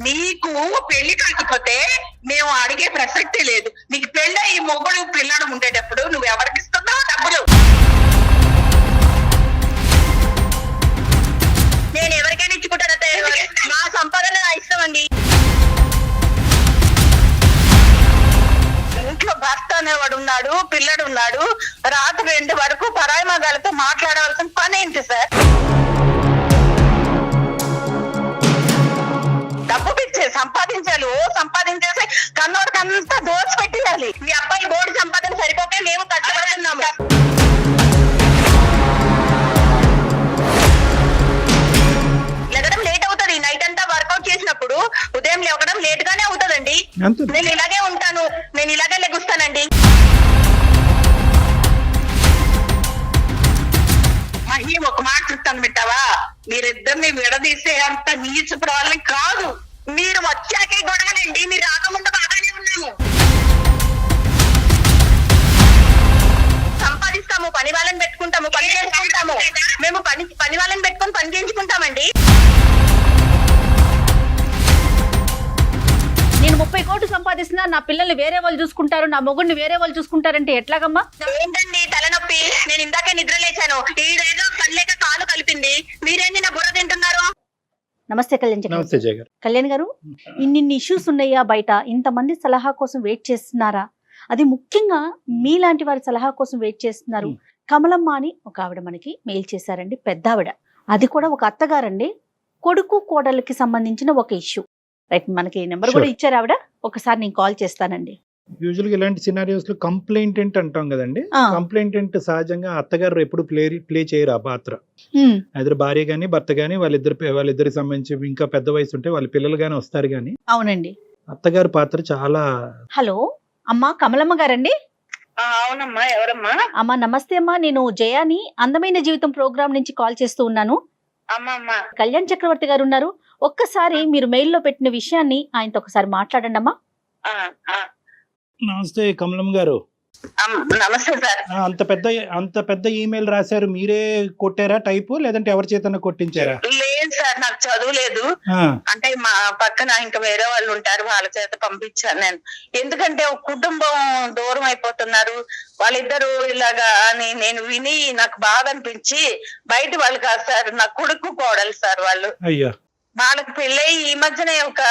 నీకు పెళ్లి కాకపోతే మేము అడిగే ప్రసక్తి లేదు. నీకు పెళ్ళి ఈ మొగుడు పిల్లడు ఉండేటప్పుడు నువ్వు ఎవరికి ఇస్తున్నావు డబ్బులు? నేను ఎవరికైనా ఇచ్చుకుంటానంటే నా సంపాదన నా ఇష్టం అండి. ఇంట్లో భర్త అనేవాడు ఉన్నాడు, పిల్లడు ఉన్నాడు. రాత్రి 2 వరకు పరాయి మగాళ్ళతో మాట్లాడవలసిన పని ఏంటి సార్? డబ్బు పిచ్చే సంపాదించాలి, సంపాదించేసి కన్నోడికంతా దోచి పెట్టేయాలి. మీ అబ్బాయి బోర్డు సంపాదన సరిపోకే మేము కష్టపడుతున్నాము. లెగడం లేట్ అవుతుంది. నైట్ అంతా వర్కౌట్ చేసినప్పుడు ఉదయం లేవడం లేట్ గానే అవుతుందండి. నేను ఇలాగే ఉంటాను, నేను ఇలాగే లెగుస్తానండి. మహి ఒక మాట చెప్తాను వింటావా? మీరిద్దరిని విడదీసే అంత నీచుపు వాళ్ళని కాదు. మీరు వచ్చాకే గొడవలండి, మీరు రాకముందు బాగానే ఉన్నాము. సంపాదిస్తాము, పని వాళ్ళని పెట్టుకుంటాము, పని చేసుకుంటాము. మేము పని వాళ్ళని పెట్టుకొని పని చేయించుకుంటామండి. నేను 30 కోట్లు సంపాదిస్తున్నా, నా పిల్లల్ని వేరే వాళ్ళు చూసుకుంటారు, నా మొగుడిని వేరే వాళ్ళు చూసుకుంటారంటే ఎట్లాగమ్మా? ఏంటండి తలనొప్పి? నేను ఇందాకే నిద్ర లేచాను, ఈడేదో పనిలేక కాలు కలిపింది. మీరేంటి నా బుర్ర తింటున్నారు? నమస్తే కళ్యాణ్ గారు. ఇన్ని ఇష్యూస్ ఉన్నాయా బయట? ఇంతమంది సలహా కోసం వెయిట్ చేస్తున్నారా? అది ముఖ్యంగా మీలాంటి వారి సలహా కోసం వెయిట్ చేస్తున్నారు. కమలమ్మ అని ఒక ఆవిడ మనకి మెయిల్ చేశారండి, పెద్ద ఆవిడ. అది కూడా ఒక అత్తగారండి, కొడుకు కోడలికి సంబంధించిన ఒక ఇష్యూ. రైట్, మనకి నెంబర్ కూడా ఇచ్చారు ఆవిడ. ఒకసారి నేను కాల్ చేస్తానండి. యూజువల్గా ఇలాంటి సినారియోస్ లో కంప్లైంటెంట్ అంటాం కదండి. కంప్లైంటెంట్ సహజంగా అత్తగారు ఎప్పుడు ప్లే చేయరు ఆ పాత్ర. ఎదురు భార్య గాని భర్త గాని వాళ్ళిద్దరికి సంబంధించి ఇంకా పెద్ద వయసు ఉంటే వాళ్ళ పిల్లలు గాని వస్తారు గాని. అవునండి, అత్తగారి పాత్ర చాలా. హలో అమ్మా, కమలమ్మ గారండి? అవునమ్మా, ఎవరమ్మా? అమ్మా నమస్తే అమ్మా, నేను జయాని అందమైన జీవితం ప్రోగ్రామ్ నుంచి కాల్ చేస్తూ ఉన్నాను. అమ్మా, కళ్యాణ్ చక్రవర్తి గారు ఉన్నారు. ఒక్కసారి మీరు మెయిల్లో పెట్టిన విషయాన్ని ఆయనతో ఒకసారి మాట్లాడండి అమ్మా. నమస్తే కమలమ్మ గారు. నమస్తే సార్. అంత పెద్ద ఈమెయిల్ రాశారు, మీరే కొట్టారా టైపు, లేదంటే ఎవరి చేతన కొట్టించారా? లేదు సార్, నాకు చదువు లేదు. అంటే మా పక్కన ఇంకా వేరే వాళ్ళు ఉంటారు, వాళ్ళ చేత పంపించాను నేను. ఎందుకంటే ఒక కుటుంబం దూరం అయిపోతున్నారు వాళ్ళిద్దరు ఇలాగా అని నేను విని నాకు బాధ అనిపించి, బయట వాళ్ళు కాదు సార్, నా కొడుకు కోడలు సార్ వాళ్ళు. అయ్యో, వాళ్ళకి పెళ్ళై ఈ మధ్యనే ఒక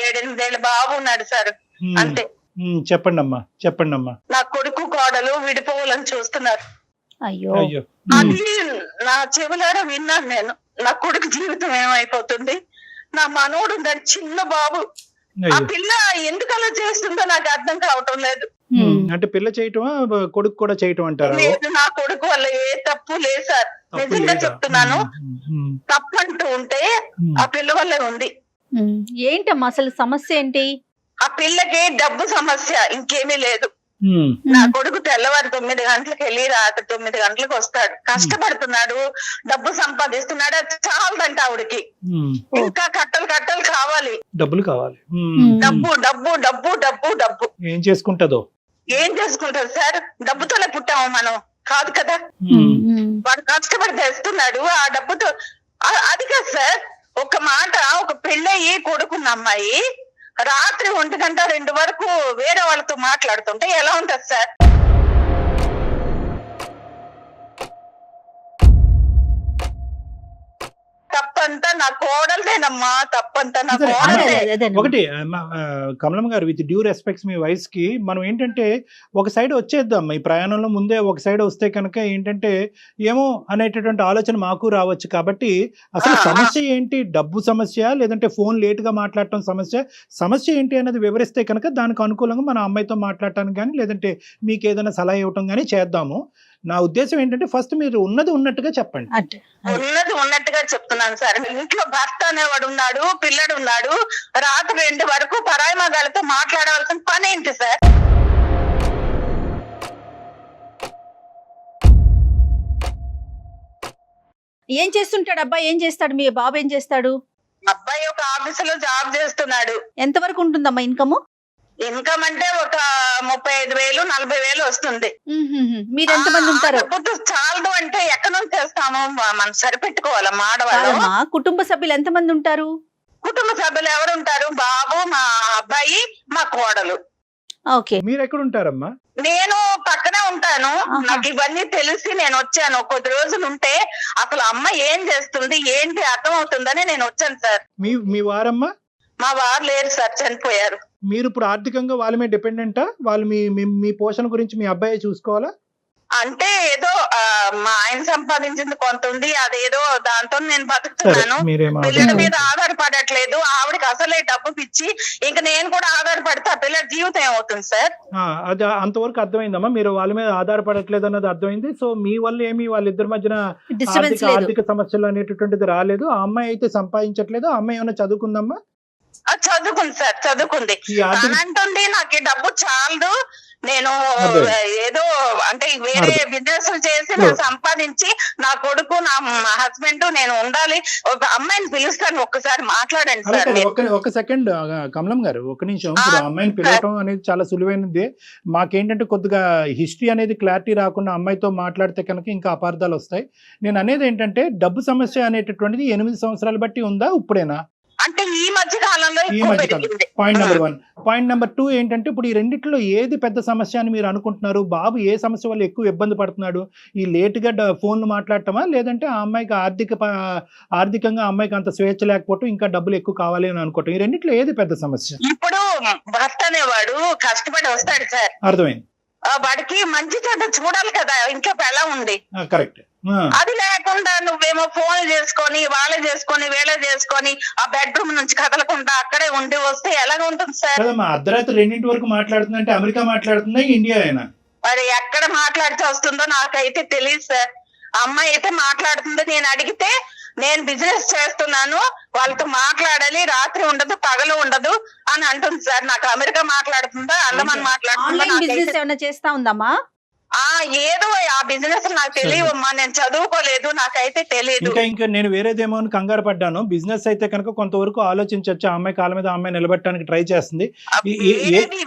7-8 ఏళ్ళ బాబు ఉన్నాడు సార్, అంతే. చెప్పండి అమ్మా. నా కొడుకు కోడలు విడిపోవాలని చూస్తున్నారు. అయ్యో, అది నా చెవులారా విన్నాను నేను. నా కొడుకు జీవితం ఏమైపోతుంది, నా మనోడు దాని చిన్న బాబు, ఆ పిల్ల ఎందుకు అలా చేస్తుందో నాకు అర్థం కావటం లేదు. అంటే పిల్ల చేయటమా కొడుకు కూడా చేయటం అంటారా? లేదు, నా కొడుకు వల్ల ఏ తప్పు లేదు సార్, నిజంగా చెప్తున్నాను. తప్పు అంటూ ఉంటే ఆ పిల్ల వల్లే ఉంది. ఏంటమ్మా అసలు సమస్య ఏంటి? ఆ పిల్లకి డబ్బు సమస్య, ఇంకేమీ లేదు. నా కొడుకు తెల్లవారు 9 గంటలకు వెళ్ళి రాత్రి 9 గంటలకు వస్తాడు, కష్టపడుతున్నాడు, డబ్బు సంపాదిస్తున్నాడు. అది చాలదంట ఆవిడకి, ఇంకా కట్టలు కావాలి, డబ్బులు కావాలి. డబ్బు డబ్బు డబ్బు డబ్బు డబ్బు. ఏం చేసుకుంటదో? ఏం చేసుకుంటారు సార్? డబ్బుతోనే పుట్టాము మనం, కాదు కదా. వాడు కష్టపడి తెస్తున్నాడు ఆ డబ్బుతో. అది కాదు సార్, ఒక మాట, ఒక పెళ్ళయి కొడుకున్న అమ్మాయి రాత్రి 1 గంట 2 వరకు వేరే వాళ్ళతో మాట్లాడుతుంటే ఎలా ఉంటది సార్? తప్పంతా నా కోడలదేనమ్మా, తప్పంతా నా కోడలదే. ఒకటి కమలమ్మ గారు, with due respects me wife కి, మనం ఏంటంటే ఒక సైడ్ వచ్చేద్దాం. ఈ ప్రయాణంలో ముందే ఒక సైడ్ వస్తే కనుక ఏంటంటే ఏమో అనేటటువంటి ఆలోచన మాకు రావచ్చు. కాబట్టి అసలు సమస్య ఏంటి? డబ్బు సమస్య, లేదంటే ఫోన్ లేట్ గా మాట్లాడటం సమస్య ఏంటి అన్నది వివరిస్తే కనుక దానికి అనుకూలంగా మన అమ్మాయితో మాట్లాడటానికి కానీ, లేదంటే మీకు ఏదైనా సలహా ఇవ్వటం కానీ చేద్దాము. నా ఉద్దేశం ఏంటంటే ఫస్ట్ మీరు ఉన్నది ఉన్నట్టుగా చెప్పండి. ఉన్నది ఉన్నట్టుగా చెప్తున్నాను సార్. ఇంట్లో భర్త అనేవాడు ఉన్నాడు, పిల్లడు ఉన్నాడు. రాత్రి 2 వరకు పరాయి మగాళ్ళతో మాట్లాడవలసిన పని ఏంటి సార్? ఏం చేస్తుంటాడు అబ్బాయి? ఏం చేస్తాడు మీ బాబు? ఏం చేస్తాడు? అబ్బాయి ఒక ఆఫీసులో జాబ్ చేస్తున్నాడు. ఎంతవరకు ఉంటుందమ్మా ఇన్కమ్? ఇన్కమ్ అంటే ఒక 35,000-40,000 వస్తుంది. మీరు ఎంతమంది ఉంటారు? చాలదు అంటే ఎక్కడ నుంచి చేస్తాము, మనం సరిపెట్టుకోవాలమ్మా ఆడవాళ్ళు. కుటుంబ సభ్యులు ఎంతమంది ఉంటారు? కుటుంబ సభ్యులు ఎవరు ఉంటారు? బాబు, మా అబ్బాయి, మా కోడలు. ఓకే. మీరు ఎక్కడ ఉంటారమ్మా? నేను పక్కనే ఉంటాను. ఆహా. నాకు ఇవన్నీ తెలిసి నేను వచ్చాను. కొద్ది రోజులు ఉంటే అసలు అమ్మ ఏం చేస్తుంది ఏంటి అర్థం అవుతుందని నేను వచ్చాను సార్. మీ వారమ్మా? మా వారు లేరు సార్, చనిపోయారు. మీరు ఇప్పుడు ఆర్థికంగా వాళ్ళ మీద డిపెండెంటా? వాళ్ళు మీ పోషణ గురించి మీ అబ్బాయి చూసుకోవాలా? అంటే ఏదో మా ఆయన సంపాదించింది కొంత ఉంది, అదేదో దాంతో నేను బతుకుతున్నాను. పిల్లల మీద ఆధారపడట్లేదు. ఆవిడకి అసలే డబ్బు పిచ్చి. ఇంకా నేను కూడా ఆధారపడితే ఆ పిల్లల జీవితం ఏమవుతుంది సార్? అది అంతవరకు అర్థమైందమ్మా. మీరు వాళ్ళ మీద ఆధారపడట్లేదు అన్నది అర్థమైంది. సో మీ వల్ల ఏమి వాళ్ళిద్దరి మధ్యన ఆర్థిక సమస్యలు అనేటటువంటిది రాలేదు. ఆ అమ్మాయి అయితే సంపాదించట్లేదు. ఆ అమ్మాయి ఏమైనా చదువుకుందమ్మా? చదువుకుంది సార్, చదువుకుంది. అంటుంది నాకు ఈ డబ్బు చాలదు, నేను ఏదో అంటే వేరే బిజినెస్ చేసి నేను సంపాదించి నా కొడుకు, నా హస్బెండ్, నేను ఉండాలి. ఒక అమ్మాయిని పిలుస్తాను, ఒక్కసారి మాట్లాడండి సార్. ఒక సెకండ్ కమలం గారు, ఒక నిమిషం. ఇప్పుడు అమ్మాయిని పిలవటం అనేది చాలా సులువైనది. మాకేంటంటే కొద్దిగా హిస్టరీ అనేది క్లారిటీ రాకుండా అమ్మాయితో మాట్లాడితే కనుక ఇంకా అపార్థాలు వస్తాయి. నేను అనేది ఏంటంటే డబ్బు సమస్య అనేటటువంటిది 8 సంవత్సరాలు బట్టి ఉందా, ఇప్పుడేనా? అంటే ఈ మధ్య కాలంలో పాయింట్ నెంబర్ 1. పాయింట్ నెంబర్ 2 ఏంటంటే ఇప్పుడు ఈ రెండిట్లో ఏది పెద్ద సమస్య అని మీరు అనుకుంటున్నారు? బాబు ఏ సమస్య వల్ల ఎక్కువ ఇబ్బంది పడుతున్నాడు? ఈ లేటుగా ఫోన్లు మాట్లాడటమా, లేదంటే ఆ అమ్మాయికి ఆర్థికంగా అమ్మాయికి అంత స్వేచ్ఛ లేకపోవటం, ఇంకా డబ్బులు ఎక్కువ కావాలి అని అనుకోవటం? ఈ రెండిట్లో ఏది పెద్ద సమస్య? ఇప్పుడు భర్త అనేవాడు కష్టపడి వస్తాడు సార్. అర్థమైంది. వాడికి మంచి చెడ్డ చూడాలి కదా ఇంట్లో ఎలా ఉంది. కరెక్ట్. అది లేకుండా నువ్వేమో ఫోన్ చేసుకొని వాళ్ళే చేసుకొని వీళ్ళే చేసుకొని ఆ బెడ్రూమ్ నుంచి కదలకుండా అక్కడే ఉండి వస్తే ఎలాగ ఉంటుంది సార్? అర్ధరాత్రి 2 వరకు మాట్లాడుతుందంటే అమెరికా మాట్లాడుతుందా, ఇండియా అయినా? మరి ఎక్కడ మాట్లాడితే వస్తుందో నాకైతే తెలియదు సార్. అమ్మాయి అయితే మాట్లాడుతుంది. నేను అడిగితే నేను బిజినెస్ చేస్తున్నాను, వాళ్ళతో మాట్లాడాలి, రాత్రి ఉండదు పగలు ఉండదు అని అంటుంది సార్. నాకు అమెరికా మాట్లాడుతుందా, అండమాన్ మాట్లాడుతుందా చేస్తా ఉందమ్మా? ఏదో ఆ బిజినెస్ నాకు తెలియవమ్మా, నేను చదువుకోలేదు, నాకైతే తెలియదు. ఇంకా నేను వేరేదేమో అని కంగారు పడ్డాను. బిజినెస్ అయితే కనుక కొంతవరకు ఆలోచించవచ్చు. ఆ అమ్మాయి కాళ్ళ మీద అమ్మాయి నిలబెట్టడానికి ట్రై చేస్తుంది.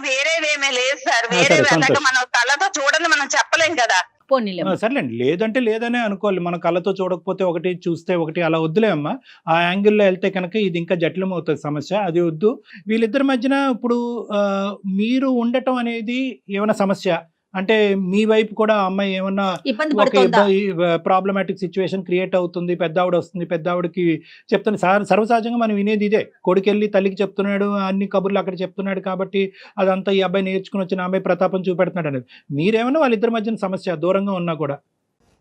వేరేదేమీ లేదు సార్. వేరే మనం కళ్ళతో చూడండి, మనం చెప్పలేం కదా. సర్లేండి, లేదంటే లేదనే అనుకోవాలి. మన కళ్ళతో చూడకపోతే ఒకటి, చూస్తే ఒకటి, అలా వద్దులే అమ్మా. ఆ యాంగిల్లో వెళ్తే కనుక ఇది ఇంకా జటిలం అవుతుంది సమస్య. అది వద్దు. వీళ్ళిద్దరి మధ్యన ఇప్పుడు మీరు ఉండటం అనేది ఏమైనా సమస్య అంటే మీ వైపు కూడా అమ్మాయి ఏమన్నా ప్రాబ్లమాటిక్ సిచ్యువేషన్ క్రియేట్ అవుతుంది? పెద్ద ఆవిడ వస్తుంది, పెద్ద ఆవిడకి చెప్తాను. సర్వసహజంగా మనం వినేది ఇదే. కొడుకెళ్ళి తల్లికి చెప్తున్నాడు, అన్ని కబుర్లు అక్కడ చెప్తున్నాడు కాబట్టి అదంతా ఈ అబ్బాయి నేర్చుకుని వచ్చిన అమ్మాయి ప్రతాపం చూపెడుతున్నాడు అనేది. మీరేమన్నా వాళ్ళిద్దరి మధ్యన సమస్య దూరంగా ఉన్నా కూడా?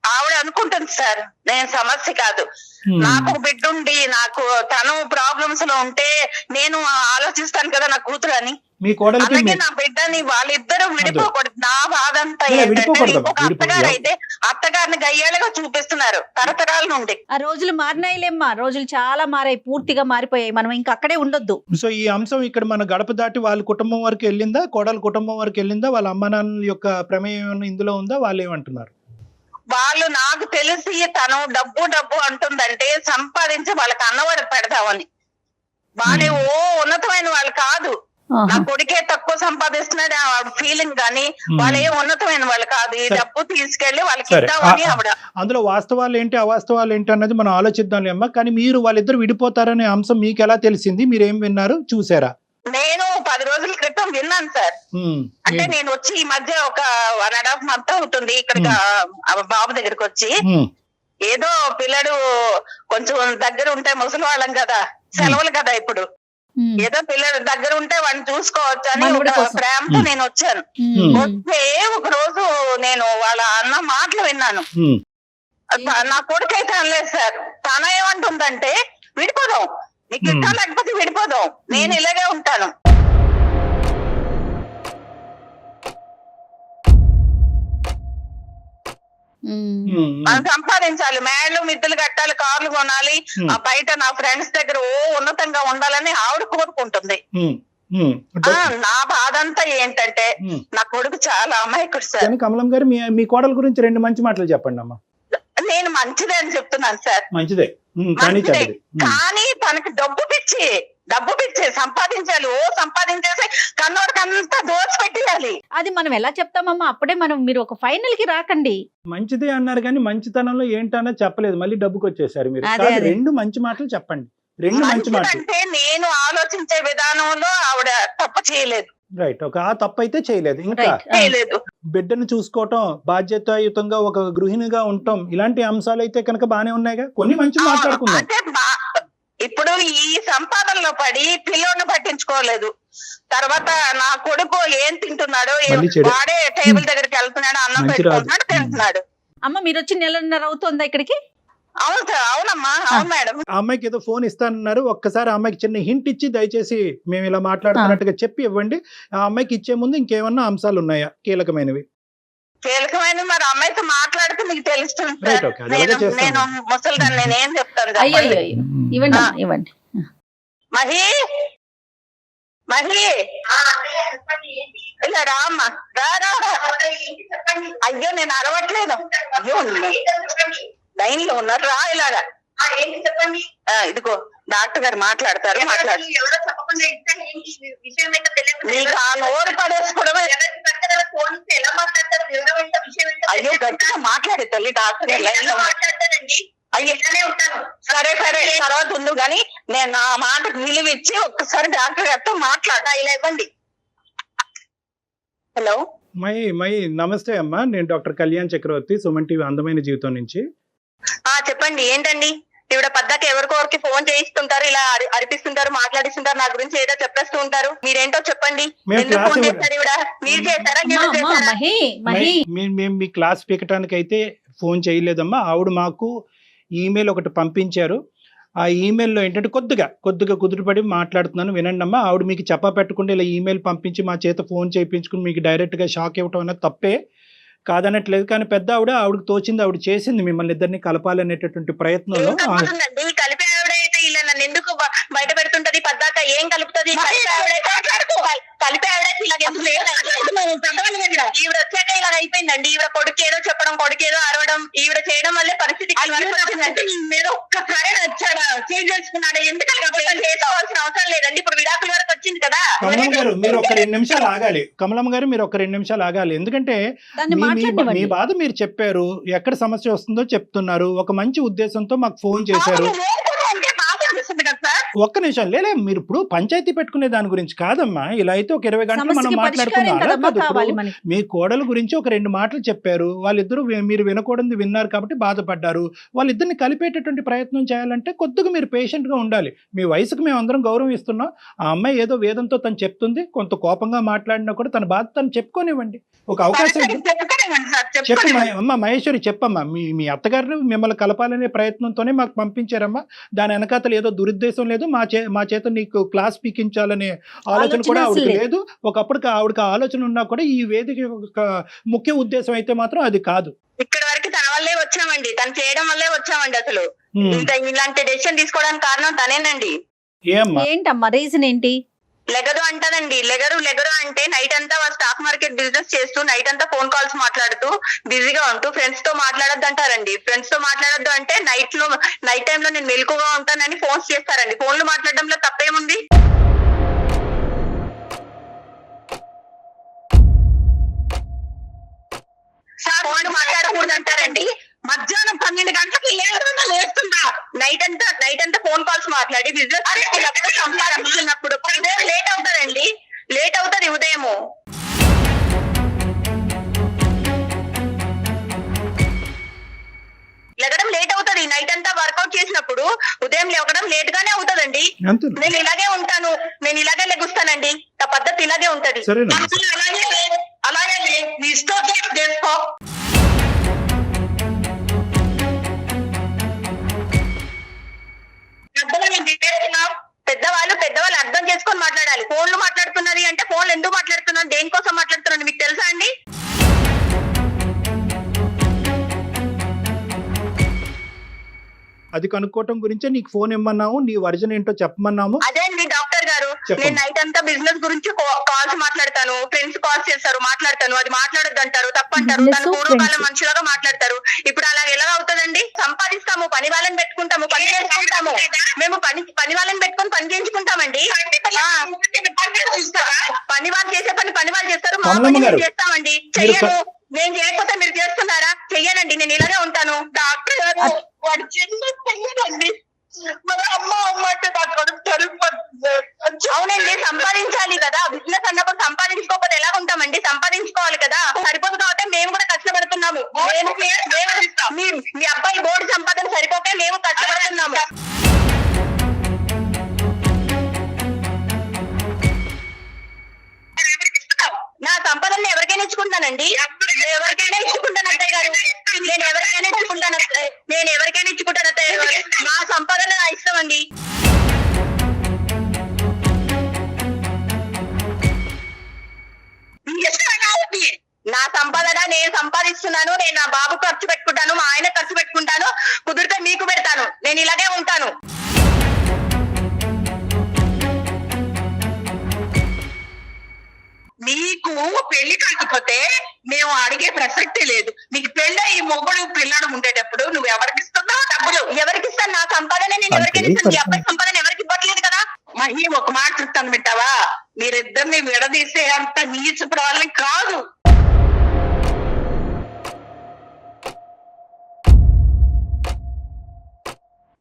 ఆవిడ అనుకుంటుంది సార్ నేను సమస్య కాదు, నాకు బిడ్డ ఉండి నాకు తను ప్రాబ్లమ్స్ లో ఉంటే నేను ఆలోచిస్తాను కదా నా కూతురు అని. మీ కోడలు నా బిడ్డని వాళ్ళిద్దరూ విడిపోకూడదు. నా బాధ అంతా ఏంటంటే అత్తగారు అయితే అత్తగారిని గయ్యాలుగా చూపిస్తున్నారు తరతరాల నుండి. ఆ రోజులు మారినాయిలేమ్మా, రోజులు చాలా మారాయి, పూర్తిగా మారిపోయాయి. మనం ఇంకా అక్కడే ఉండొద్దు. సో ఈ అంశం ఇక్కడ మన గడప దాటి వాళ్ళ కుటుంబం వరకు వెళ్ళిందా, కోడల కుటుంబం వరకు వెళ్ళిందా? వాళ్ళ అమ్మ నాన్నల యొక్క ప్రమేయం ఇందులో ఉందా? వాళ్ళు ఏమంటున్నారు? వాళ్ళు నాకు తెలిసి తను డబ్బు డబ్బు అంటుందంటే సంపాదించి వాళ్ళకి అన్నవాడు పెడతామని. వాళ్ళే ఉన్నతమైన వాళ్ళు కాదు. నా కొడుకే తక్కువ సంపాదిస్తున్నాడు ఫీలింగ్ గానీ వాళ్ళు ఏం ఉన్నతమైన వాళ్ళు కాదు. ఈ డబ్బు తీసుకెళ్లి వాళ్ళకి ఇద్దామని ఆవిడ. అందులో వాస్తవాలు ఏంటి అవాస్తవాలు ఏంటి అన్నది మనం ఆలోచిద్దాం అమ్మా. కానీ మీరు వాళ్ళిద్దరు విడిపోతారనే అంశం మీకు ఎలా తెలిసింది? మీరేం విన్నారు, చూసారా? నేను 10 రోజుల క్రితం విన్నాను సార్. అంటే నేను వచ్చి ఈ మధ్య ఒక 1.5 month అవుతుంది ఇక్కడ బాబు దగ్గరికి వచ్చి. ఏదో పిల్లడు కొంచెం దగ్గర ఉంటే ముసలి వాళ్ళం కదా, సెలవులు కదా ఇప్పుడు, ఏదో పిల్లడు దగ్గర ఉంటే వాడిని చూసుకోవచ్చు అని ఒక ప్రేమతో నేను వచ్చాను. వస్తే ఒక రోజు నేను వాళ్ళ అన్న మాటలు విన్నాను. నా కొడుకైతే అనలేదు సార్. తన ఏమంటుందంటే విడిపోదాం, నీకు ఇష్టం లేకపోతే విడిపోదాం, నేను ఇలాగే ఉంటాను. మనం సంపాదించాలి, మేళ్ళు మిద్దులు కట్టాలి, కార్లు కొనాలి, బయట నా ఫ్రెండ్స్ దగ్గర ఉన్నతంగా ఉండాలని ఆవిడ కోరుకుంటుంది. నా బాధ అంతా ఏంటంటే నా కొడుకు చాలా అమాయకుడు సార్. కమలం గారు మీ కోడల గురించి 2 మంచి మాటలు చెప్పండి అమ్మా. నేను మంచిదే అని చెప్తున్నాను సార్. మంచిదే కానీ తనకి డబ్బు పిచ్చి సంపాదించాలి, సంపాదించేసి కన్నోడికి అంతా దోచి పెట్టేయాలి. అది మనం ఎలా చెప్తామమ్మా? అప్పుడే మీరు ఒక ఫైనల్ కి రాకండి. మంచిదే అన్నారు కానీ మంచితనంలో ఏంటన్నా చెప్పలేదు, మళ్ళీ డబ్బుకి వచ్చేసారు మీరు. 2 మంచి మాటలు చెప్పండి. రెండు మంచి మాటలు. అంటే నేను ఆలోచించే విధానంలో ఆవిడ తప్పు చేయలేదు. రైట్, ఒక ఆ తప్పు అయితే చేయలేదు. ఇంకా చేయలేదు. బిడ్డను చూసుకోవటం, బాధ్యతాయుతంగా ఒక గృహిణిగా ఉండటం, ఇలాంటి అంశాలు అయితే కనుక బానే ఉన్నాయిగా. కొన్ని మంచి మాట్లాడుకుందాం. అంటే ఇప్పుడు ఈ సంపాదనలో పడి పిల్లోని పట్టించుకోలేదు. తర్వాత నా కొడుకు ఏం తింటున్నాడో, వాడే టేబుల్ దగ్గరికి వెళ్తున్నాడు, అన్నం పెట్టుకుంటున్నాడు, తింటున్నాడు. అమ్మ మీరు వచ్చి నెలన్నర అవుతుందా ఇక్కడికి? అవును సార్, అవునమ్మా, అవును మేడం. ఆ అమ్మాయికి ఏదో ఫోన్ ఇస్తానన్నారు, ఒక్కసారి ఆ అమ్మాయికి చిన్న హింట్ ఇచ్చి దయచేసి మేము ఇలా మాట్లాడుతున్నట్టుగా చెప్పి ఇవ్వండి. ఆ అమ్మాయికి ఇచ్చే ముందు ఇంకేమన్నా అంశాలు ఉన్నాయా కీలకమైనవి? కీలకమైన మరి అమ్మాయితో మాట్లాడితే మీకు తెలుస్తుంది Right, సార్. okay. అది అలాగే చేస్తాను. నేను ముసలిదాన్ని, నేనేం చెప్తాను అయ్యో చెప్పండి. ఇవ్వండి అమ్మా, ఇవ్వండి. మహి మహి ఇలా రా అమ్మా, రా రా రా. అయ్యో నేను అరవట్లేదు. అయ్యో లైన్ లో ఉన్నారు, రా ఇలాగా. ఇదిగో డాక్టర్ గారు మాట్లాడతారు, మాట్లాడు. నీకు ఆ నోరు పడేసుకోవడమే. అయ్యో గట్టిగా మాట్లాడే తల్లి, డాక్టర్ గారు లైన్ లో అయ్యో సరే సరే తర్వాత ఉండు గాని, నేను నా మాటకు విలువ ఇచ్చి ఒక్కసారి డాక్టర్ గారితో మాట్లాడా. ఇలా ఇవ్వండి. హలో మై నమస్తే అమ్మా, నేను డాక్టర్ కళ్యాణ్ చక్రవర్తి, సుమన్ టీవీ అందమైన జీవితం నుంచి. చెప్పండి ఏంటండి? ఇవిడ పద్దాక ఎవరికొరికి ఫోన్ చేయిస్తుంటారు, ఇలా అరిపిస్తుంటారు, మాట్లాడిస్తుంటారు, నా గురించి ఏదో చెప్పేస్తూ ఉంటారు. మీరేంటో చెప్పండి. ఎందుకు ఫోన్ చేస్తారు ఇవిడ? మీరు చేశారా? మేము మీ క్లాస్ పీకటానికి అయితే ఫోన్ చేయలేదమ్మా. ఆవిడ మాకు ఈమెయిల్ ఒకటి పంపించారు. ఆ ఈమెయిల్లో ఏంటంటే కొద్దిగా కుదురుపడి మాట్లాడుతున్నాను వినండి అమ్మా. ఆవిడ మీకు చెప్పా పెట్టకుండా ఇలా ఈమెయిల్ పంపించి మా చేత ఫోన్ చేయించుకుని మీకు డైరెక్ట్గా షాక్ ఇవ్వటం అనేది తప్పే, కాదనట్లేదు. కానీ పెద్ద ఆవిడకి తోచింది ఆవిడ చేసింది, మిమ్మల్ని ఇద్దరిని కలపాలనేటటువంటి ప్రయత్నంలో. కలిపే ఆవిడైతే ఇలా నన్ను ఎందుకు బయట పెడుతుంటది? పద్దాక ఏం కలుపుతుంది? కలిపే ఆవిడైతే ఇలా ఈవిడ వచ్చాక ఇలా అయిపోయిందండి. ఈవిడ కొడుకేదో చెప్పడం, కొడుకేదో అరవడం, ఈవిడ చేయడం వల్లే పరిస్థితి మీరు ఒక్కసారి వచ్చాడా చేంజ్ చేసుకున్నాడా? ఎందుకంటే చేసుకోవాల్సిన అవసరం లేదండి. ఇప్పుడు విడాకుల వరకు వచ్చింది కదా. కమలమ్మ గారు మీరు ఒక 2 నిమిషాలు ఆగాలి. కమలమ్మ గారు మీరు ఒక 2 నిమిషాలు ఆగాలి. ఎందుకంటే మీ బాధ మీరు చెప్పారు, ఎక్కడ సమస్య వస్తుందో చెప్తున్నారు, ఒక మంచి ఉద్దేశంతో మాకు ఫోన్ చేశారు. ఒక్క నిమిషం లేలే, మీరు ఇప్పుడు పంచాయతీ పెట్టుకునే దాని గురించి కాదమ్మా. ఇలా అయితే ఒక 20 గంటలు మనం మాట్లాడుకుందాం. మీ కోడల గురించి ఒక 2 మాటలు చెప్పారు, వాళ్ళిద్దరూ మీరు వినకూడదు విన్నారు కాబట్టి బాధపడ్డారు. వాళ్ళిద్దరిని కలిపేటటువంటి ప్రయత్నం చేయాలంటే కొద్దిగా మీరు పేషెంట్ గా ఉండాలి. మీ వయసుకు మేము అందరం గౌరవం ఇస్తున్నాం. ఆ అమ్మాయి ఏదో వేదంతో తను చెప్తుంది, కొంత కోపంగా మాట్లాడినా కూడా తన బాధ తను చెప్పుకోనివ్వండి, ఒక అవకాశం చెప్పు. అమ్మా మహేశ్వరి చెప్పమ్మా, మీ అత్తగారిని మిమ్మల్ని కలపాలనే ప్రయత్నంతోనే మాకు పంపించారమ్మా. దాని వెనకాతలు ఏదో దురుద్దేశం లేదు, మా చేత నీకు క్లాస్ పీకించాలనే ఆలోచన కూడా ఆవిడకి లేదు. ఒకప్పటికి ఆవిడకి ఆలోచన ఉన్నా కూడా ఈ వేదిక ముఖ్య ఉద్దేశం అయితే మాత్రం అది కాదు. ఇక్కడ వరకు తన వల్లే వచ్చామండి, తను చేయడం వల్లే వచ్చామండి. అసలు ఇలాంటి డెసిషన్ తీసుకోవడానికి కారణం తనేనండి. ఏంటమ్మా రీజన్ ఏంటి? లెగరు అంటానండి. లెగరు అంటే నైట్ అంతా స్టాక్ మార్కెట్ బిజినెస్ చేస్తూ, నైట్ అంతా ఫోన్ కాల్స్ మాట్లాడుతూ బిజీగా ఉంటూ ఫ్రెండ్స్ తో మాట్లాడొద్దు అంటారండి. ఫ్రెండ్స్ తో మాట్లాడొద్దు అంటే నైట్ టైమ్ లో నేను మెలకుగా ఉంటానని ఫోన్స్ చేస్తారండి. ఫోన్లు మాట్లాడడంలో తప్పేముంది? ఫోన్ మాట్లాడకూడదు అంటారండి. మధ్యాహ్నం 12 గంటలకు లేస్తున్నా. నైట్ అంతా ఫోన్ కాల్స్ మాట్లాడి బిజినెస్ సంపాదించినప్పుడు లేట్ అవుతారండి. లేట్ అవుతుంది ఉదయము. లెగడం లేట్ అవుతుంది. నైట్ అంతా వర్కౌట్ చేసినప్పుడు ఉదయం లేవడం లేట్ గానే అవుతుందండి. నేను ఇలాగే ఉంటాను, నేను ఇలాగే లెగుస్తానండి. నా పద్ధతి ఇలాగే ఉంటది. అలాగే నీ ఇష్టం చేసుకో. పెద్దవాళ్ళు అర్థం చేసుకొని మాట్లాడాలి. ఫోన్లు మాట్లాడుతున్నది అంటే ఫోన్లు ఎందుకు మాట్లాడుతున్నారు, దేనికోసం మాట్లాడుతున్నారు మీకు తెలుసా అండి? అది కనుక్కోవటం గురించే నీకు ఫోన్ ఇమ్మన్నాము, నీ వర్జన్ ఏంటో చెప్పమన్నాము. అదే అండి డాక్టర్ గారు, నేను నైట్ అంతా బిజినెస్ గురించి కాల్స్ మాట్లాడతాను, ఫ్రెండ్స్ కాల్స్ చేస్తారు, మాట్లాడతాను. అది మాట్లాడొద్దు అంటారు, తప్పంటారు. తన పూర్వకాలం మనుషులుగా మాట్లాడతారు. ఇప్పుడు అలా ఎలా అవుతుందండి? సంపాదిస్తాము, పని వాళ్ళని పెట్టుకుంటాము, పని చేసుకుంటాము. మేము పని వాళ్ళని పెట్టుకొని పని చేయించుకుంటామండి. పని వాళ్ళు చేసే పని వాళ్ళు చేస్తారు, మా పని మేము చేస్తామండి. చెయ్యను, నేను చేయకపోతే మీరు చేస్తున్నారా? చెయ్యనండి, నేను ఇలాగే ఉంటాను. డాక్టర్ గారు వాడు చెయ్యనండి. మరి అమ్మ అవునండి, సంపాదించాలి కదా. బిజినెస్ అన్నప్పుడు సంపాదించుకోకపోతే ఎలా ఉంటామండి? సంపాదించుకోవాలి కదా. సరిపోదు కాబట్టి మేము కూడా కష్టపడుతున్నాము. మీ అబ్బాయి బోర్డు సంపాదన సరిపోకే మేము కష్టపడుతున్నాము. నా సంపాదన ఎవరికైనా ఇచ్చుకుంటానండి, ఎవరికైనా ఇచ్చుకుంటాను అత్తయ్య గారు. నేను ఎవరికైనా ఇచ్చుకుంటాను అత్తయ్య గారు. నా సంపాదన నా ఇష్టం అండి. నా సంపాదన నేను సంపాదిస్తున్నాను. నేను నా బాబు ఖర్చు పెట్టుకుంటాను, మా ఆయన ఖర్చు పెట్టుకుంటాను, కుదిరితే మీకు పెడతాను. నేను ఇలాగే ఉంటాను. మీకు పెళ్లి కాకపోతే మేము అడిగే ప్రసక్తే లేదు. నీకు పెళ్ళి ఈ మొగుడు పిల్లడు ఉండేటప్పుడు నువ్వు ఎవరికి ఇస్తున్నావు డబ్బులు? ఎవరికి ఇస్తాను? నా సంపాదన నేను ఎవరికైనా ఇస్తాను. మీ అబ్బాయి సంపాదన ఎవరికి ఇవ్వట్లేదు కదా. మహి ఒక మాట చెప్తాను వింటావా? మీరిద్దరిని విడదీసే అంత నీచుకున్న వాళ్ళని కాదు.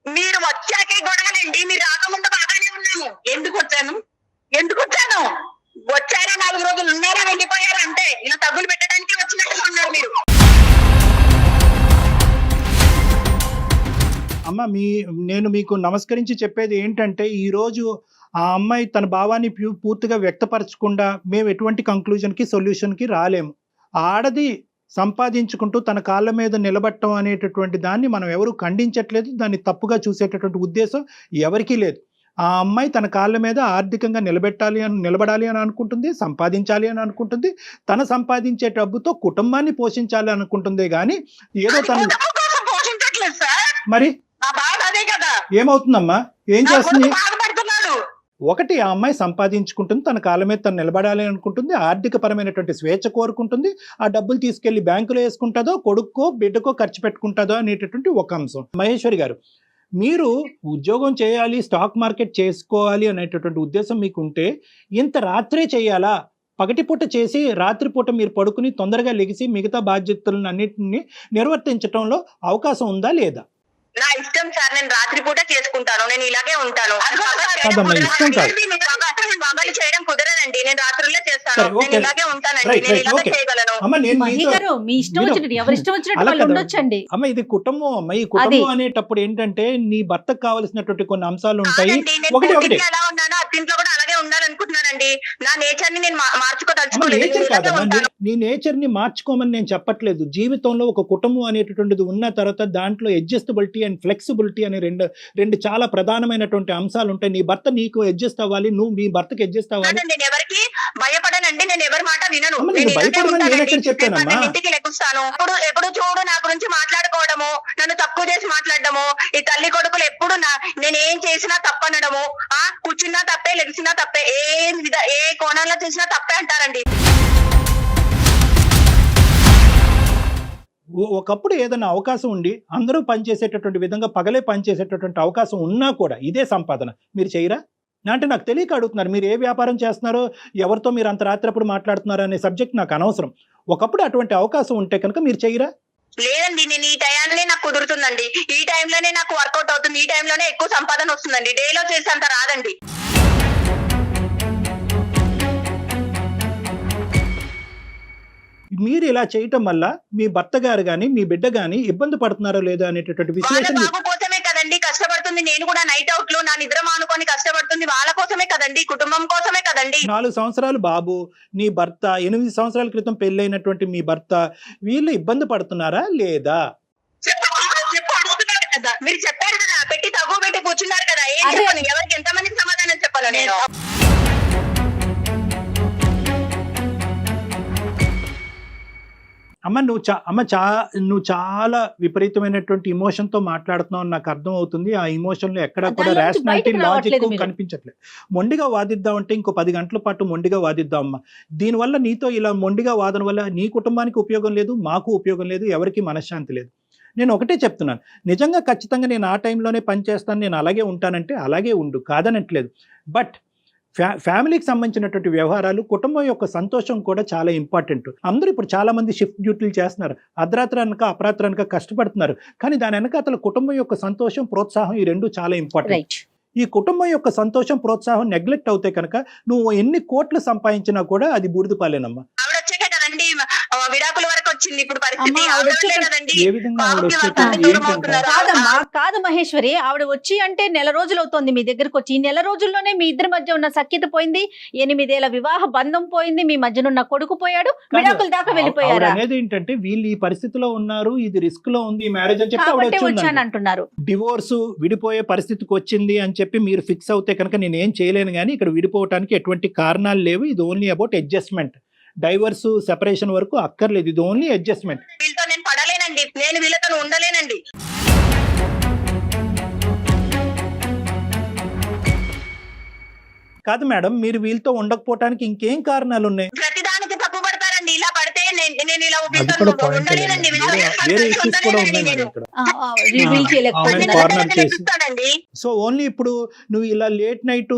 మీరు వచ్చాకే గొడవలండి. మీరు రాకముందు బాగానే ఉన్నాము. ఎందుకు వచ్చాను? వచ్చారా 4 రోజులు ఉన్నారా, వెళ్ళిపోయారా అంటే ఇలా తగ్గులు పెట్టడానికి వచ్చినట్టుగా ఉన్నారు మీరు. అమ్మ నేను మీకు నమస్కరించి చెప్పేది ఏంటంటే, ఈ రోజు ఆ అమ్మాయి తన భావాన్ని పూర్తిగా వ్యక్తపరచకుండా మేము ఎటువంటి కంక్లూజన్కి సొల్యూషన్కి రాలేము. ఆడది సంపాదించుకుంటూ తన కాళ్ళ మీద నిలబడటం అనేటటువంటి దాన్ని మనం ఎవరు ఖండించట్లేదు. దాన్ని తప్పుగా చూసేటటువంటి ఉద్దేశం ఎవరికీ లేదు. ఆ అమ్మాయి తన కాళ్ళ మీద ఆర్థికంగా నిలబడాలి అని అనుకుంటుంది, సంపాదించాలి అని అనుకుంటుంది. తన సంపాదించే డబ్బుతో కుటుంబాన్ని పోషించాలి అనుకుంటుంది. కానీ ఏదో తను మరి ఏమవుతుందమ్మా, ఏం చేస్తుంది? ఒకటి, ఆ అమ్మాయి సంపాదించుకుంటుంది, తన కాళ్ళ మీద తను నిలబడాలి అనుకుంటుంది, ఆర్థిక పరమైనటువంటి స్వేచ్ఛ కోరుకుంటుంది. ఆ డబ్బులు తీసుకెళ్లి బ్యాంకులో వేసుకుంటుందో, కొడుక్కో బిడ్డకో ఖర్చు పెట్టుకుంటుందో అనేటటువంటి ఒక అంశం. మహేశ్వరి గారు, మీరు ఉద్యోగం చేయాలి, స్టాక్ మార్కెట్ చేసుకోవాలి అనేటటువంటి ఉద్దేశం మీకు ఉంటే ఇంత రాత్రే చేయాలా? పగటిపూట చేసి రాత్రిపూట మీరు పడుకుని తొందరగా లెగిసి మిగతా బాధ్యతలను అన్నింటినీ నిర్వర్తించడంలో అవకాశం ఉందా లేదా? నా ఇష్టం సార్, నేను రాత్రిపూట చేసుకుంటాను. నేను ఇలాగే ఉంటాను. చేయడం కుదరదండి. నేను రాత్రుల్లో చేస్తాను. నేను ఇలాగే ఉంటానండి. నేను ఇలాగే చేయగలను. అమ్మ, ఇది కుటుంబం. అమ్మ, ఈ కుటుంబం అనేటప్పుడు ఏంటంటే నీ భర్తకు కావాల్సినటువంటి కొన్ని అంశాలు ఉంటాయి. ఒకటి ఎలా ఉన్నానో అత్తింట్లో కూడా అలాగే ఉండాలనుకుంటున్నానండి. నా నేచర్ ని నేను నేచర్ కాదమ్మా, నీ నేచర్ ని మార్చుకోమని నేను చెప్పట్లేదు. జీవితంలో ఒక కుటుంబం అనేటటువంటిది ఉన్న తర్వాత దాంట్లో అడ్జస్టబిలిటీ అండ్ ఫ్లెక్సిబిలిటీ అనే రెండు చాలా ప్రధానమైనటువంటి అంశాలు ఉంటాయి. నీ భర్త నీకు అడ్జస్ట్ అవ్వాలి, నువ్వు మీ భర్తకి అడ్జస్ట్ అవ్వాలి. నేను ఎవరికి భయపడనండి. నేను ఎవరి మాట వినను. ఇంటికి లెక్కుస్తాను. ఎప్పుడు చూడు నా గురించి మాట్లాడుకోవడము, నన్ను తక్కువ చేసి మాట్లాడడము. ఈ తల్లి కొడుకులు ఎప్పుడు నేను ఏం చేసినా తప్పనడము, కూర్చున్నా తప్పే, లెగిసినా తప్పే, ఏ కోణంలో చూసినా తప్పే అంటారండి. ఒకప్పుడు ఏదైనా అవకాశం ఉండి అందరూ పనిచేసేటటువంటి విధంగా పగలే పనిచేసేటటువంటి అవకాశం ఉన్నా కూడా ఇదే సంపాదన మీరు చేయరా అంటే నాకు తెలియక అడుగుతున్నారు. మీరు ఏ వ్యాపారం చేస్తున్నారో, ఎవరితో మీరు అంత రాత్రప్పుడు మాట్లాడుతున్నారో అనే సబ్జెక్ట్ నాకు అనవసరం. ఒకప్పుడు అటువంటి అవకాశం ఉంటే కనుక మీరు చేయరా? లేదండి, నేను ఈ టైంలోనే నాకు కుదురుతుందండి. ఈ టైంలోనే నాకు వర్కౌట్ అవుతుంది. ఈ టైంలోనే ఎక్కువ సంపాదన వస్తుందండి. డేలో చేసేంత రాదండి. మీరు ఇలా చేయటం వల్ల మీ భర్త గారు గాని మీ బిడ్డ గాని ఇబ్బంది పడుతున్నారో లేదో అనేటటువంటి విశ్లేషణ. బాబు కోసమే కదండి కష్టపడుతుంది. నేను కూడా నైట్ అవుట్లు నా నిద్ర మానుకొని కష్టపడుతుంది. వాళ్ళ కోసమే కదండి, కుటుంబం కోసమే కదండి. 4 సంవత్సరాలు బాబు, నీ భర్త 8 సంవత్సరాల క్రితం పెళ్ళైనటువంటి మీ భర్త, వీళ్ళు ఇబ్బంది పడుతున్నారా లేదా? అడుగుతున్నారు కదా, మీరు చెప్పారు కదా, పెట్టి తగ్గు పెట్టి కూర్చున్నారు కదా. ఏం చెప్పాను? ఎవరికి ఎంతమందికి సమాధానం చెప్పాలా నేను? అమ్మ, నువ్వు చాలా విపరీతమైనటువంటి ఇమోషన్ తో మాట్లాడుతున్నావు, నాకు అర్థం అవుతుంది. ఆ ఇమోషన్ లో ఎక్కడ కూడా రేషనాలిటీ, లాజిక్ కనిపించట్లేదు. మొండిగా వాదిద్దాం అంటే ఇంకో 10 గంటల పాటు మొండిగా వాదిద్దాం అమ్మా. దీనివల్ల నీతో ఇలా మొండిగా వాదన వల్ల నీ కుటుంబానికి ఉపయోగం లేదు, మాకు ఉపయోగం లేదు, ఎవరికి మనశ్శాంతి లేదు. నేను ఒకటే చెప్తున్నాను, నిజంగా ఖచ్చితంగా నేను ఆ టైంలోనే పనిచేస్తాను, నేను అలాగే ఉంటానంటే అలాగే ఉండు, కాదనట్లేదు. బట్ ఫ్యామిలీకి సంబంధించినటువంటి వ్యవహారాలు, కుటుంబం యొక్క సంతోషం కూడా చాలా ఇంపార్టెంట్. అందరూ ఇప్పుడు చాలా మంది షిఫ్ట్ డ్యూటీలు చేస్తున్నారు, అర్ధరాత్రి అనక అపరాత్రి అనక కష్టపడుతున్నారు. కానీ దాని వెనక అతను కుటుంబం యొక్క సంతోషం, ప్రోత్సాహం, ఈ రెండు చాలా ఇంపార్టెంట్. ఈ కుటుంబం యొక్క సంతోషం ప్రోత్సాహం నెగ్లెక్ట్ అవుతే కనుక నువ్వు ఎన్ని కోట్లు సంపాదించినా కూడా అది బూడిద పాలేనమ్మా. ఆవిడ వచ్చాకే కదండి విడాకుల వరకు వచ్చింది ఇప్పుడు పరిస్థితి. అమ్మా, ఆవిడ ఆవిడ వచ్చాక కదండి ఏ విధంగా ఆవిడ బాబుకి వచ్చాక వాళ్ళ దూరం ఏంటంటే అవుతున్నారు. కాదమ్మా, కాదు మహేశ్వరి, ఆవిడ వచ్చి అంటే నెల రోజులు అవుతోంది మీ దగ్గరకు వచ్చి. ఈ నెల రోజుల్లోనే మీ ఇద్దరి మధ్య ఉన్న సఖ్యత పోయింది, 8 ఏళ్ల వివాహ బంధం పోయింది, మీ మధ్యనున్న కొడుకు పోయాడు, విడాకుల దాకా ఆవిడ వెళ్ళిపోయారా? అనేది ఏంటంటే వీళ్ళు ఈ పరిస్థితిలో ఉన్నారు, ఇది రిస్క్ లో ఉంది ఈ మ్యారేజ్ అని చెప్పి ఆవిడ కాబట్టి వచ్చి వచ్చాను అంటున్నారు. డివోర్స్ విడిపోయే పరిస్థితికి వచ్చింది అని చెప్పి మీరు ఫిక్స్ అవుతే కనుక నేను ఏం చేయలేను, కానీ ఇక్కడ విడిపోవటానికి ఎటువంటి కారణాలు లేవు. ఇది only about adjustment. Divorce separation వరకు అక్కర్లేదు, ఇది ఓన్లీ అడ్జస్ట్మెంట్. వీళ్ళతో నేను పడలేనండి, నేను వీళ్ళతో ఉండలేనండి. కాదు మేడం, మీరు వీళ్ళతో ఉండకపోవటానికి ఇంకేం కారణాలు ఉన్నాయి? ప్రతిదానికి తప్పు పడతారండి. ఇలా పడితే నేను ఇలా అది కూడా పాయింట్ ఉండలేనండి. వేరే ఇష్యూస్ కూడా ఉన్నాయి మేడం ఇక్కడ. రివీల్ చేయలేకపోతే కార్నర్ చేసి చెప్తానండి. సో ఓన్లీ ఇప్పుడు నువ్వు ఇలా లేట్ నైట్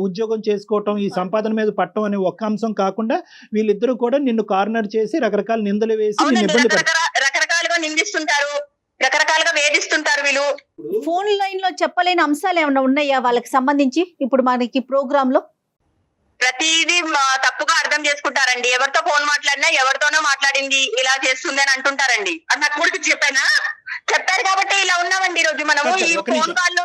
ఉద్యోగం చేసుకోవటం, ఈ సంపాదన మీద పట్టడం అనే ఒక్క అంశం కాకుండా వీళ్ళిద్దరూ కూడా నిన్ను కార్నర్ చేసి రకరకాల నిందలు వేసి నిన్ను అవునండి, ఇబ్బంది పడతారు. రకరకాలుగా నిందిస్తుంటారు, రకరకాలుగా వేధిస్తుంటారు వీళ్ళు. ఫోన్ లైన్ లో చెప్పలేని అంశాలు ఏమైనా ఉన్నాయా వాళ్ళకి సంబంధించి ఇప్పుడు మనకి ప్రోగ్రామ్ లో? ప్రతిదీ తప్పుగా అర్థం చేసుకుంటారండి. ఎవరితో ఫోన్ మాట్లాడినా ఎవరితోనో మాట్లాడింది ఇలా చేస్తుంది అని అంటుంటారండి. అది నాకు కూడా చెప్పారు కాబట్టి ఇలా ఉన్నామండి ఈ రోజు మనము. ఈ ఒక్క నిమిషం. ఫోన్ కాల్ లో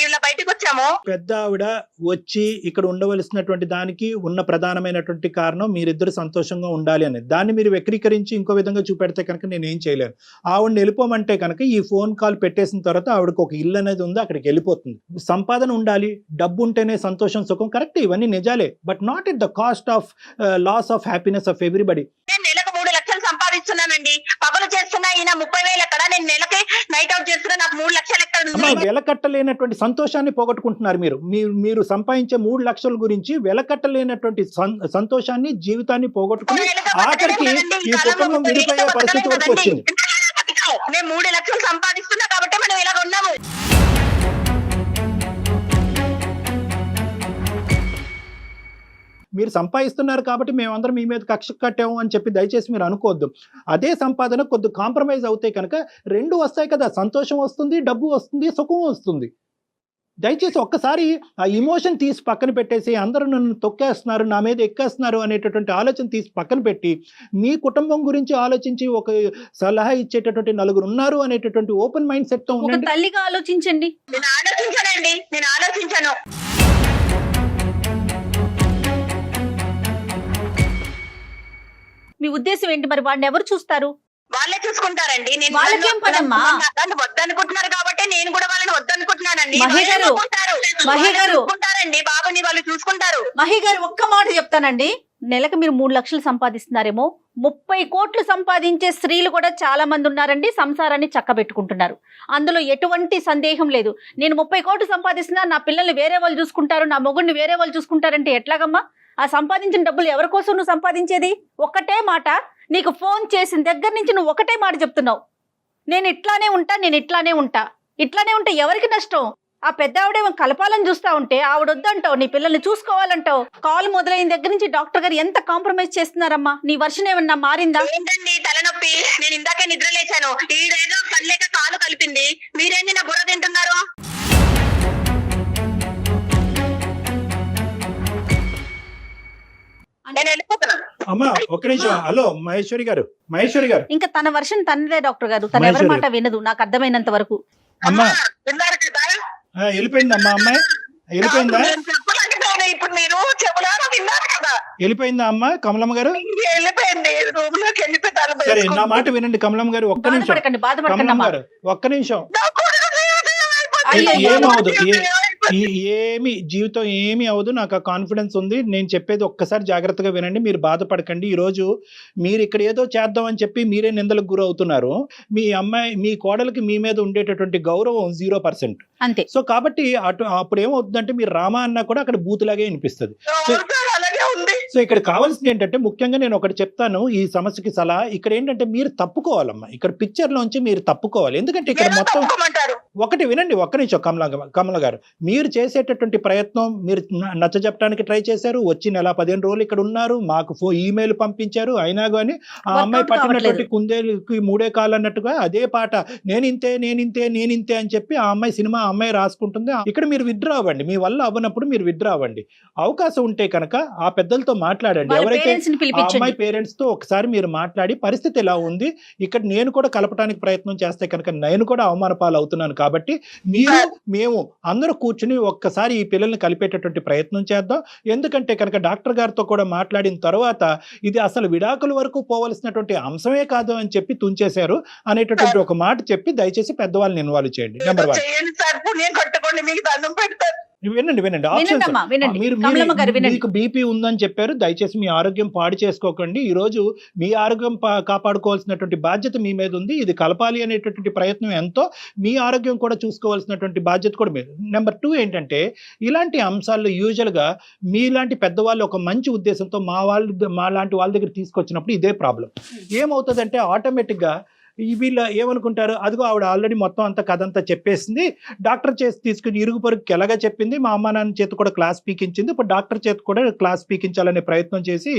ఇలా బయటకు వచ్చాము. పెద్ద ఆవిడ వచ్చి ఇక్కడ ఉండవలసినటువంటి దానికి ఉన్న ప్రధానమైనటువంటి కారణం మీరిద్దరు సంతోషంగా ఉండాలి అనేది. దాన్ని మీరు వక్రీకరించి ఇంకో విధంగా చూపెడితే కనుక నేను ఏం చేయలేను. ఆవిడని వెళ్ళిపోమంటే కనుక ఈ ఫోన్ కాల్ పెట్టేసిన తర్వాత ఆవిడకి ఒక ఇల్లు అనేది ఉంది, అక్కడికి వెళ్ళిపోతుంది. సంపాదన ఉండాలి, డబ్బు ఉంటేనే సంతోషం సుఖం, కరెక్ట్, ఇవన్నీ నిజాలే. But not at the cost of loss of happiness of everybody. నేను నెలకు 3 లక్షలు సంపాదిస్తున్నానండి. పగలు చేస్తున్నా ఈయన 30,000 ఎక్కడ, నేను నెలకి నైట్ అవుట్ చేస్తున్నా నాకు 3 లక్షలు ఎక్కడ అమ్మా, ఉంది? వెలకట్టలేనటువంటి సంతోషాన్ని పోగొట్టుకుంటున్నారు మీరు సంపాదించే 3 లక్షల గురించి వెలకట్టలేనటువంటి సంతోషాన్ని, జీవితాన్ని పోగొట్టుకుని ఆఖరికి ఈ కుటుంబం విడిపోయే పరిస్థితి వరకు వచ్చింది. మేము 3 లక్షలు సంపాదిస్తున్నా కాబట్టి మనం ఇలా ఉన్నాము. మీరు సంపాదిస్తున్నారు కాబట్టి మేమందరం మీ మీద కక్ష కట్టాము అని చెప్పి దయచేసి మీరు అనుకోవద్దు. అదే సంపాదన కొద్ది కాంప్రమైజ్ అవుతాయి కనుక 2 వస్తాయి కదా, సంతోషం వస్తుంది, డబ్బు వస్తుంది, సుఖం వస్తుంది. దయచేసి ఒక్కసారి ఆ ఇమోషన్ తీసి పక్కన పెట్టేసి అందరూ నన్ను తొక్కేస్తున్నారు, నా మీద ఎక్కేస్తున్నారు అనేటటువంటి ఆలోచన తీసి పక్కన పెట్టి మీ కుటుంబం గురించి ఆలోచించి ఒక సలహా ఇచ్చేటటువంటి 4 ఉన్నారు అనేటటువంటి ఓపెన్ మైండ్ సెట్ తో ఒక ఉండండి. తల్లిగా ఆలోచించండి. నేను ఆలోచించాను. మీ ఉద్దేశం ఏంటి? మరి వాడిని ఎవరు చూస్తారు? వాళ్ళే చూసుకుంటారండి. నేను వాళ్ళకేం పనమ్మా? నన్ను వద్దనుకుంటున్నారు కాబట్టి నేను కూడా వాళ్ళని వద్దనుకుంటున్నానండి. మహి గారు, మహి గారు. చూసుకుంటారండి, బాబుని వాళ్ళు చూసుకుంటారు. మహి గారు, ఒక్క మాట చెప్తానండి. నెలకు మీరు 3 లక్షలు సంపాదిస్తున్నారేమో, 30 కోట్లు సంపాదించే స్త్రీలు కూడా చాలా మంది ఉన్నారండి. సంసారాన్ని చక్కబెట్టుకుంటున్నారు, అందులో ఎటువంటి సందేహం లేదు. నేను 30 కోట్లు సంపాదిస్తున్నా, నా పిల్లల్ని వేరే వాళ్ళు చూసుకుంటారు, నా మొగుడిని వేరే వాళ్ళు చూసుకుంటారంటే ఎట్లాగమ్మా? ఆ సంపాదించిన డబ్బులు ఎవరి కోసం నువ్వు సంపాదించేది? ఒక్కటే మాట, నీకు ఫోన్ చేసిన దగ్గర నుంచి నువ్వు ఒకటే మాట చెప్తున్నావు, నేను ఇట్లానే ఉంటా. ఎవరికి నష్టం? ఆ పెద్ద ఆవిడేమో కలపాలని చూస్తా ఉంటే ఆవిడ వద్దంటావు, నీ పిల్లల్ని చూసుకోవాలంటావు. కాల్ మొదలైన దగ్గర నుంచి డాక్టర్ గారు ఎంత కాంప్రమైజ్ చేస్తున్నారమ్మా? నీ వర్షన్ ఏమన్నా మారిందా? ఏంటండి తలనొప్పి? నేను ఇందాకే నిద్ర లేచాను, ఈడేదో కళ్ళేక కాలు కలిపింది, మీరేంటి నా బుర్ర తింటున్నారు? నేను వెళ్ళిపోతున్నాను. అమ్మా ఒక్క నిమిషం. హలో మహేశ్వరి గారు. ఇంకా తన వర్షన్ తనదే డాక్టర్ గారు, తన ఎవరి మాట వినదు నాకు అర్థమైనంత వరకు. అమ్మా విన్నారు కదా? వెళ్ళిపోయింది అమ్మా, అమ్మాయి వెళ్ళిపోయిందా? నేను చెప్పలేకపోయాను, ఇప్పుడు మీరు చెబులారా విన్నారు కదా? వెళ్ళిపోయిందా అమ్మా కమలమ్మ గారు? వెళ్ళిపోయింది, రూమ్ లోకి వెళ్ళిపోతాను. సరే నా మాట వినండి కమలమ్మ గారు, ఒక్క నిమిషం. బాధపడకండి కమలమ్మ అమ్మా. గారు ఒక్క నిమిషం. అయ్యో, ఏమవదు, ఏమి జీవితం ఏమి అవదు, నాకు ఆ కాన్ఫిడెన్స్ ఉంది. నేను చెప్పేది ఒక్కసారి జాగ్రత్తగా వినండి, మీరు బాధపడకండి. ఈరోజు మీరు ఇక్కడ ఏదో చేద్దామని చెప్పి మీరే నిందలకు గురవుతున్నారు. మీ అమ్మాయి, మీ కోడలికి మీ మీద ఉండేటటువంటి గౌరవం 0%. అంతే. సో కాబట్టి అప్పుడు ఏమవుతుందంటే మీరు రామా అన్నా కూడా అక్కడ బూతులాగే వినిపిస్తుంది. అలాగే ఇదే ఉంది. సో ఇక్కడ కావాల్సింది ఏంటంటే ముఖ్యంగా నేను ఒకటి చెప్తాను ఈ సమస్యకి సలహా. ఇక్కడ ఏంటంటే మీరు తప్పుకోవాలమ్మా, ఇక్కడ పిక్చర్ లోంచి మీరు తప్పుకోవాలి. ఎందుకంటే ఇక్కడ ఎలా మొత్తం తప్పుకోమంటారు? ఒకటి వినండి, ఒక్క నిమిషం కమల గారు. మీరు చేసేటటువంటి ప్రయత్నం, మీరు నచ్చ చెప్పడానికి ట్రై చేశారు, వచ్చి నెల 15 రోజులు ఇక్కడ ఉన్నారు, మాకు ఈమెయిల్ పంపించారు, అయినా కానీ ఆ అమ్మాయి పట్టినటువంటి కుందేలుకి 3 కాళ్ళు అన్నట్టుగా అదే పాట నేనింతే అని చెప్పి ఆ అమ్మాయి సినిమా అమ్మాయి రాసుకుంటుంది. ఇక్కడ మీరు విత్డ్రా అవ్వండి, మీ వల్ల అవ్వనప్పుడు మీరు విత్డ్రా అవ్వండి. అవకాశం ఉంటే కనుక ఆ పెద్దలతో మాట్లాడండి, ఎవరైతే ఆ అమ్మాయి పేరెంట్స్ తో ఒకసారి మీరు మాట్లాడి పరిస్థితి ఎలా ఉంది, ఇక్కడ నేను కూడా కలపడానికి ప్రయత్నం చేస్తే కనుక నేను కూడా అవమాన పాలు అవుతున్నాను కాబట్టి మేము అందరూ కూర్చుని ఒక్కసారి ఈ పిల్లల్ని కలిపేటటువంటి ప్రయత్నం చేద్దాం. ఎందుకంటే కనుక డాక్టర్ గారితో కూడా మాట్లాడిన తర్వాత ఇది అసలు విడాకుల వరకు పోవలసినటువంటి అంశమే కాదు అని చెప్పి తుంచేశారు అనేటటువంటి ఒక మాట చెప్పి దయచేసి పెద్దవాళ్ళని ఇన్వాల్వ్ చేయండి. నెంబర్ 1. చేయండి సార్, పుణ్యం కట్టుకోండి, మీకు దండం పెడతారు. వినండి మీకు బీపీ ఉందని చెప్పారు, దయచేసి మీ ఆరోగ్యం పాడు చేసుకోకండి. ఈ రోజు మీ ఆరోగ్యం కాపాడుకోవాల్సినటువంటి బాధ్యత మీ మీద ఉంది. ఇది కలపాలి అనేటటువంటి ప్రయత్నం ఎంతో, మీ ఆరోగ్యం కూడా చూసుకోవాల్సినటువంటి బాధ్యత కూడా మీరు. నెంబర్ 2 ఏంటంటే ఇలాంటి అంశాల్లో యూజువల్ గా మీలాంటి పెద్దవాళ్ళు ఒక మంచి ఉద్దేశంతో మా లాంటి వాళ్ళ దగ్గర తీసుకొచ్చినప్పుడు ఇదే ప్రాబ్లం ఏమవుతుందంటే ఆటోమేటిక్ గా వీళ్ళు ఏమనుకుంటారు, అదిగో ఆవిడ ఆల్రెడీ మొత్తం అంతా కథ అంతా చెప్పేసింది, డాక్టర్ చేసి తీసుకుని ఇరుగు పొరుగుకి ఎలాగా చెప్పింది, మా అమ్మ నాన్న చేతి కూడా క్లాస్ పీకించింది, ఇప్పుడు డాక్టర్ చేతి కూడా క్లాస్ పీకించాలనే ప్రయత్నం చేసి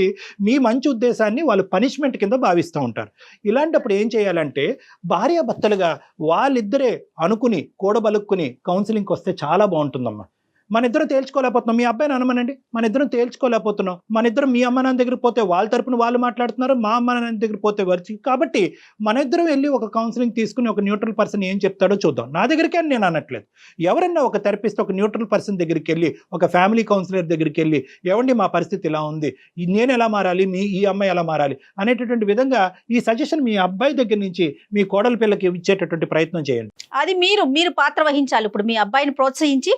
మీ మంచి ఉద్దేశాన్ని వాళ్ళు పనిష్మెంట్ కింద భావిస్తూ ఉంటారు. ఇలాంటప్పుడు ఏం చేయాలంటే భార్యాభర్తలుగా వాళ్ళిద్దరే అనుకుని కూడబలుక్కుని కౌన్సిలింగ్కి వస్తే చాలా బాగుంటుందమ్మా. మన ఇద్దరం తేల్చుకోలేకపోతున్నాం, మీ అబ్బాయిని అనమనండి, మన ఇద్దరం తేల్చుకోలేకపోతున్నాం, మన ఇద్దరం మీ అమ్మ నాన్న దగ్గర పోతే వాళ్ళ తరపున వాళ్ళు మాట్లాడుతున్నారు, మా అమ్మ నాన్న దగ్గర పోతే వచ్చి, కాబట్టి మన ఇద్దరం వెళ్ళి ఒక కౌన్సిలింగ్ తీసుకుని ఒక న్యూట్రల్ పర్సన్ ఏం చెప్తాడో చూద్దాం. నా దగ్గరికి అని నేను అనట్లేదు, ఎవరన్నా ఒక థెరపిస్ట్ ఒక న్యూట్రల్ పర్సన్ దగ్గరికి వెళ్ళి, ఒక ఫ్యామిలీ కౌన్సిలర్ దగ్గరికి వెళ్ళి, ఏమండి మా పరిస్థితి ఇలా ఉంది, నేను ఎలా మారాలి, ఈ అమ్మాయి ఎలా మారాలి అనేటటువంటి విధంగా ఈ సజెషన్ మీ అబ్బాయి దగ్గర నుంచి మీ కోడల పిల్లకి ఇచ్చేటటువంటి ప్రయత్నం చేయండి. అది మీరు పాత్ర వహించాలి. ఇప్పుడు మీ అబ్బాయిని ప్రోత్సహించి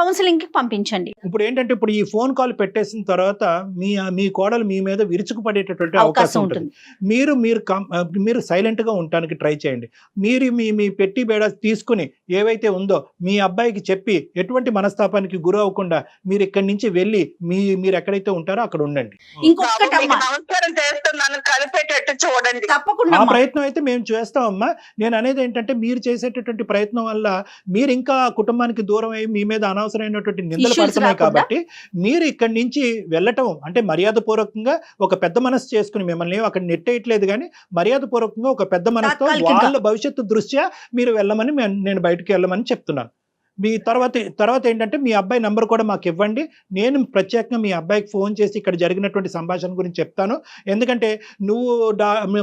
కౌన్సిలింగ్ కి పంపించండి. ఇప్పుడు ఏంటంటే ఇప్పుడు ఈ ఫోన్ కాల్ పెట్టేసిన తర్వాత మీ కోడలు మీ మీద విరుచుకుపడేటటువంటి అవకాశం ఉంటుంది. మీరు సైలెంట్ గా ఉండడానికి ట్రై చేయండి. మీరు మీ పెట్టి బేడ తీసుకుని ఏవైతే ఉందో మీ అబ్బాయికి చెప్పి ఎటువంటి మనస్తాపానికి గురి అవ్వకుండా మీరు ఇక్కడి నుంచి వెళ్ళి మీరు ఎక్కడైతే ఉంటారో అక్కడ ఉండండి. నమస్కారం చేస్తున్నాను, కలిపేటట్టు చూడండి. తప్పకుండా ఆ ప్రయత్నం అయితే మేము చేస్తామమ్మా. నేను అనేది ఏంటంటే మీరు చేసేటటువంటి ప్రయత్నం వల్ల మీరు ఇంకా కుటుంబానికి దూరం అయ్యి మీ మీద అనవసరమైనటువంటి నిందలు పడుతున్నాయి. కాబట్టి మీరు ఇక్కడి నుంచి వెళ్ళటం అంటే మర్యాదపూర్వకంగా ఒక పెద్ద మనసు చేసుకుని, మిమ్మల్ని అక్కడ నెట్టేయట్లేదు కానీ మర్యాదపూర్వకంగా ఒక పెద్ద మనసుతో వాళ్ళ భవిష్యత్తు దృష్ట్యా మీరు వెళ్ళమని నేను బయటకు వెళ్ళమని చెప్తున్నాను. మీ తర్వాత ఏంటంటే మీ అబ్బాయి నంబర్ కూడా మాకు ఇవ్వండి. నేను ప్రత్యేకంగా మీ అబ్బాయికి ఫోన్ చేసి ఇక్కడ జరిగినటువంటి సంభాషణ గురించి చెప్తాను. ఎందుకంటే నువ్వు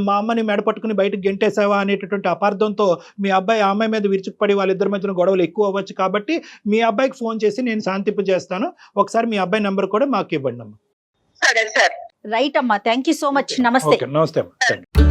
మా అమ్మని మెడపట్టుకుని బయటకు గెంటేసావా అనేటటువంటి అపార్థంతో మీ అబ్బాయి ఆ అమ్మాయి మీద విరుచుకుపడి వాళ్ళిద్దరి మధ్యన గొడవలు ఎక్కువ అవ్వచ్చు. కాబట్టి మీ అబ్బాయికి ఫోన్ చేసి నేను శాంతింపు చేస్తాను. ఒకసారి మీ అబ్బాయి నంబర్ కూడా మాకు ఇవ్వండి అమ్మా. సరే సార్. రైట్ అమ్మా, థ్యాంక్ యూ సో మచ్. నమస్తే. నమస్తే అమ్మా.